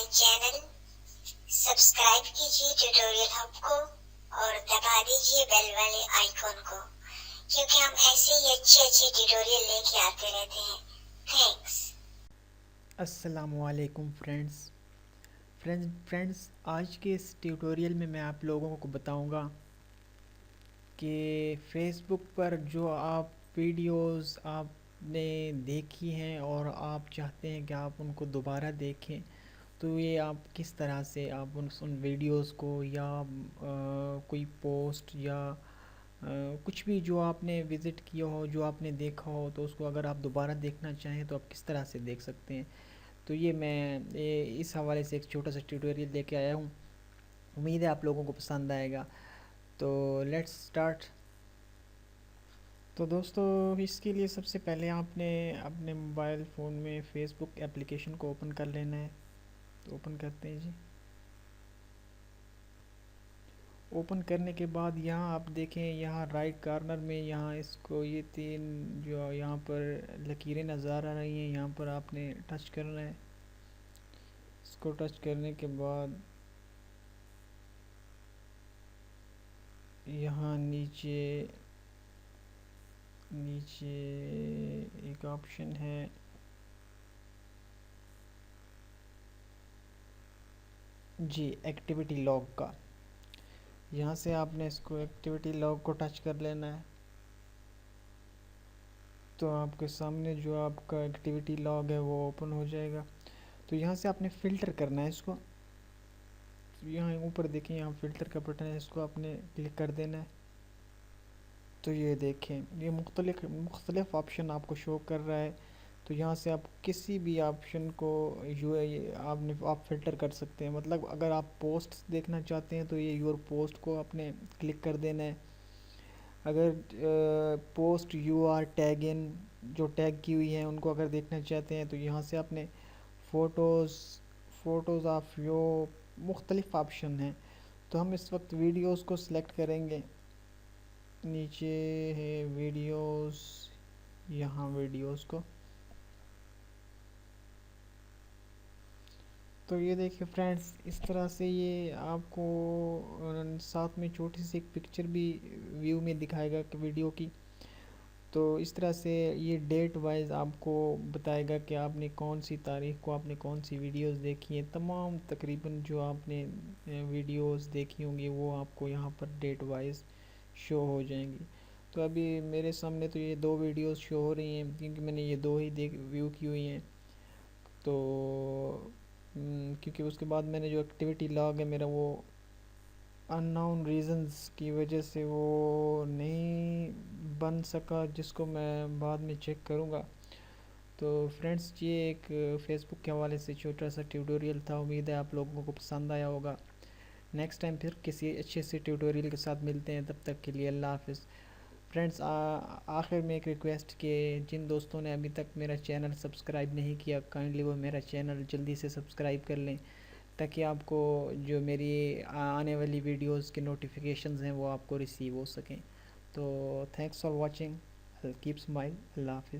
Channel subscribe कीजिए tutorial hub को और दबा दीजिए बेल वाले आइकॉन को, क्योंकि हम ऐसे ही अच्छे ट्यूटोरियल लेके आते रहते हैं। थैंक्स। अस्सलामुअलैकुम फ्रेंड्स, आज के इस ट्यूटोरियल में मैं आप लोगों को बताऊंगा कि फेसबुक पर जो आप वीडियोस आपने देखी हैं और आप चाहते हैं कि आप उनको दोबारा देखें, तो ये आप किस तरह से आप उन वीडियोस को या कोई पोस्ट या कुछ भी जो आपने विज़िट किया हो, जो आपने देखा हो, तो उसको अगर आप दोबारा देखना चाहें तो आप किस तरह से देख सकते हैं। तो ये इस हवाले से एक छोटा सा ट्यूटोरियल लेके आया हूँ। उम्मीद है आप लोगों को पसंद आएगा। तो लेट्स स्टार्ट। तो दोस्तों, इसके लिए सबसे पहले आपने अपने मोबाइल फ़ोन में फ़ेसबुक एप्लीकेशन को ओपन कर लेना है। तो ओपन करते हैं जी। ओपन करने के बाद यहाँ आप देखें, यहाँ राइट कॉर्नर में यहाँ इसको ये तीन जो यहाँ पर लकीरें नज़र आ रही हैं, यहाँ पर आपने टच करना है। इसको टच करने के बाद यहाँ नीचे नीचे एक ऑप्शन है, जी, एक्टिविटी लॉग का। यहाँ से आपने इसको एक्टिविटी लॉग को टच कर लेना है। तो आपके सामने जो आपका एक्टिविटी लॉग है वो ओपन हो जाएगा। तो यहाँ से आपने फ़िल्टर करना है इसको। तो यहाँ ऊपर देखें, यहाँ फ़िल्टर का बटन है, इसको आपने क्लिक कर देना है। तो ये देखें, ये मुख्तलिफ ऑप्शन आपको शो कर रहा है। तो यहाँ से आप किसी भी ऑप्शन को आप फ़िल्टर कर सकते हैं। मतलब अगर आप पोस्ट देखना चाहते हैं तो ये योर पोस्ट को आपने क्लिक कर देना है। अगर post you R tag in, जो टैग की हुई हैं, उनको अगर देखना चाहते हैं तो यहाँ से आपने फ़ोटोज़ फ़ोटोज़ ऑफ यो मुख्तलिफ ऑप्शन हैं। तो हम इस वक्त वीडियोस को सिलेक्ट करेंगे। नीचे है वीडियोस, यहाँ वीडियोस को। तो ये देखिए फ्रेंड्स, इस तरह से ये आपको साथ में छोटी सी एक पिक्चर भी व्यू में दिखाएगा कि वीडियो की। तो इस तरह से ये डेट वाइज आपको बताएगा कि आपने कौन सी तारीख को आपने कौन सी वीडियोस देखी हैं। तमाम तकरीबन जो आपने वीडियोस देखी होंगी वो आपको यहाँ पर डेट वाइज शो हो जाएंगी। तो अभी मेरे सामने तो ये दो वीडियोस शो हो रही हैं, क्योंकि मैंने ये दो ही व्यू की हुई हैं। तो क्योंकि उसके बाद मैंने जो एक्टिविटी लॉग है मेरा, वो अननोन रीजंस की वजह से वो नहीं बन सका, जिसको मैं बाद में चेक करूँगा। तो फ्रेंड्स, ये एक फ़ेसबुक के हवाले से छोटा सा ट्यूटोरियल था। उम्मीद है आप लोगों को पसंद आया होगा। नेक्स्ट टाइम फिर किसी अच्छे से ट्यूटोरियल के साथ मिलते हैं। तब तक के लिए अल्लाह हाफ़िज़। फ्रेंड्स, आखिर में एक रिक्वेस्ट कि जिन दोस्तों ने अभी तक मेरा चैनल सब्सक्राइब नहीं किया, काइंडली वो मेरा चैनल जल्दी से सब्सक्राइब कर लें, ताकि आपको जो मेरी आने वाली वीडियोस के नोटिफिकेशंस हैं वो आपको रिसीव हो सकें। तो thanks for watching. Keep smile. अल्लाह हाफ़िज़।